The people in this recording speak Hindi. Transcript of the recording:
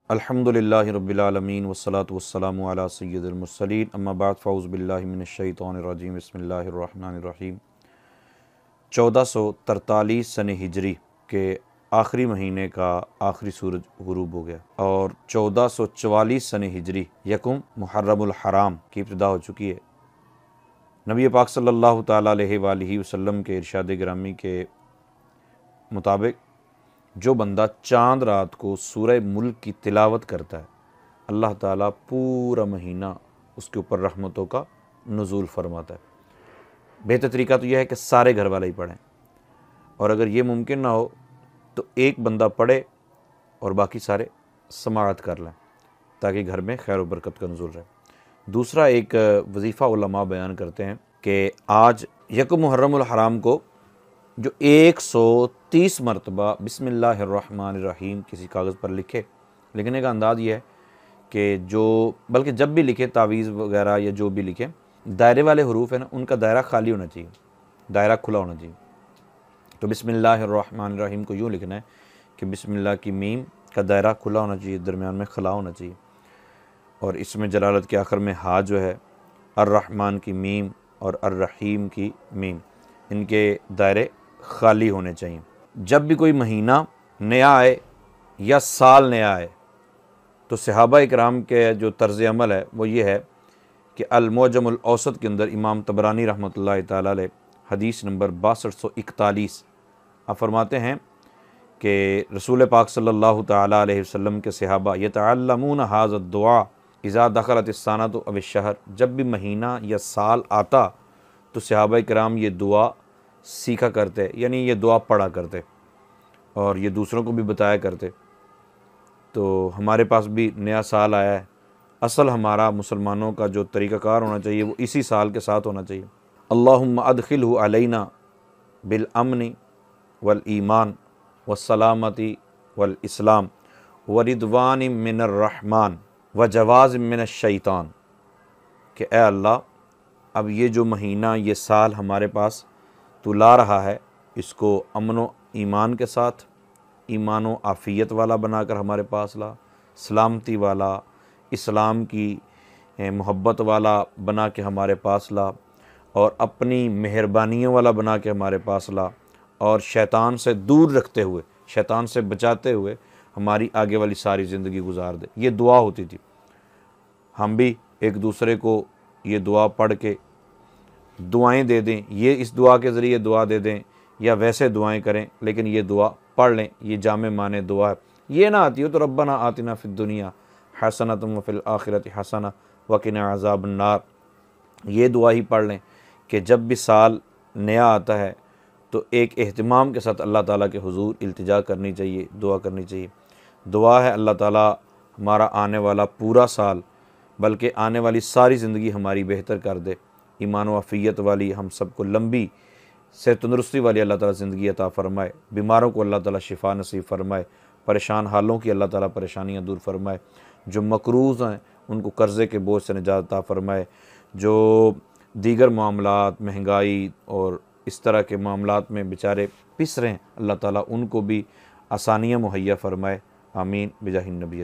अल्हम्दुलिल्लाहि रब्बिल आलमीन वस्सलातु वस्सलामु अला सय्यिदिल मुरसलीन अम्मा बाद फ़ऊज़ु बिल्लाहि मिनश शैतानिर रजीम बिस्मिल्लाहिर रहमानिर रहीम। 1443 सन हिजरी के आखिरी महीने का आखिरी सूरज गुरूब हो गया और 1444 सन हिजरी यकुम मुहर्रमुल हराम की इब्तिदा हो चुकी है। नबी पाक सल्लल्लाहु तआला अलैहि वसल्लम के इरशाद गिरामी के मुताबिक जो बंदा चांद रात को सूरह मुल्क की तिलावत करता है, अल्लाह ताला पूरा महीना उसके ऊपर रहमतों का नुज़ूल फरमाता है। बेहतर तरीका तो यह है कि सारे घर वाले ही पढ़ें, और अगर ये मुमकिन ना हो तो एक बंदा पढ़े और बाकी सारे समाअत कर लें ताकि घर में खैर व बरकत का नुज़ूल रहे। दूसरा एक वजीफ़ा उलमा बयान करते हैं कि आज यकुम मुहर्रमुल हराम को जो 130 मरतबा बिस्मिल्लाहिर्रहमानिर्रहीम किसी कागज़ पर लिखने का अंदाज़ ये है कि जो बल्कि जब भी लिखे तावीज़ वगैरह या जो भी लिखे, दायरे वाले हरूफ है ना, उनका दायरा खाली होना चाहिए, दायरा खुला होना चाहिए। तो बिस्मिल्लाहिर्रहमानिर्रहीम को यूँ लिखना है कि बिस्मिल्लाह की मीम का दायरा खुला होना चाहिए, दरमियान में खला होना चाहिए, और इसमें जलालत के आखिर में हा जो है, अर्रहमान की मीम और अर्रहीम की मीम, इनके दायरे खाली होने चाहिए। जब भी कोई महीना नया आए या साल नया आए तो सहाबा इकराम के जो तर्ज़ अमल है वो ये है कि अल-मुअज्जमुल औसत के अंदर इमाम तबरानी रहमतुल्लाहि तआला अलैह हदीस नंबर 6241 आप फरमाते हैं कि रसूल पाक सल्लल्लाहु तआला अलैहि वसल्लम के सहाबा यतअल्लमून हाज़ा दुआ इज़ा दखलतिस्सनतु अव अश-शहर, जब भी महीना या साल आता तो सहाबा इकराम ये दुआ सीखा करते, यानी ये दुआ पढ़ा करते और ये दूसरों को भी बताया करते। तो हमारे पास भी नया साल आया है, असल हमारा मुसलमानों का जो तरीक़ाकार होना चाहिए वो इसी साल के साथ होना चाहिए। अल्लाहुम्मा अदखिलहु अलैना बिल अमनी वल ईमान वस्सलामती वल इस्लाम व रिदवान मिनर रहमान व जवाज़ मिनश शैतान, कि ए अल्लाह, अब ये जो महीना ये साल हमारे पास तू ला रहा है, इसको अमन व ईमान के साथ, ईमान व आफ़ियत वाला बनाकर हमारे पास ला, सलामती वाला, इस्लाम की मोहब्बत वाला बना के हमारे पास ला, और अपनी मेहरबानियों वाला बना के हमारे पास ला, और शैतान से दूर रखते हुए, शैतान से बचाते हुए हमारी आगे वाली सारी ज़िंदगी गुजार दे। ये दुआ होती थी। हम भी एक दूसरे को ये दुआ पढ़ के दुआएं दे दें, ये इस दुआ के ज़रिए दुआ दे दें या वैसे दुआएं करें, लेकिन ये दुआ पढ़ लें। ये जामे माने दुआ है। ये ना आती हो तो रब्बना आतिना फिद दुनिया हसनतुम व फिल आखिरति हसना व क़िना अज़ाबन नार, ये दुआ ही पढ़ लें कि जब भी साल नया आता है तो एक एहतिमाम के साथ अल्लाह ताला के हुजूर इल्तिजा करनी चाहिए, दुआ करनी चाहिए। दुआ है अल्लाह ताला हमारा आने वाला पूरा साल, बल्कि आने वाली सारी ज़िंदगी हमारी बेहतर कर दे, ईमान व आफ़ियत वाली, हम सबको लंबी से तंदुरुस्ती वाली अल्लाह ताला ज़िंदगी अता फ़रमाए, बीमारों को अल्लाह ताला शिफा नसीब फ़रमाए, परेशान हालों की अल्लाह ताला परेशानियाँ दूर फ़रमाए, जो मकरूज़ हैं उनको कर्ज़े के बोझ से निजात अता फ़रमाए, जो दीगर मामलात, महंगाई और इस तरह के मामलात में बेचारे पिस रहे हैं, अल्लाह ताला उनको भी आसानियाँ मुहैया फ़रमाए। आमीन बिजाहिन नबी।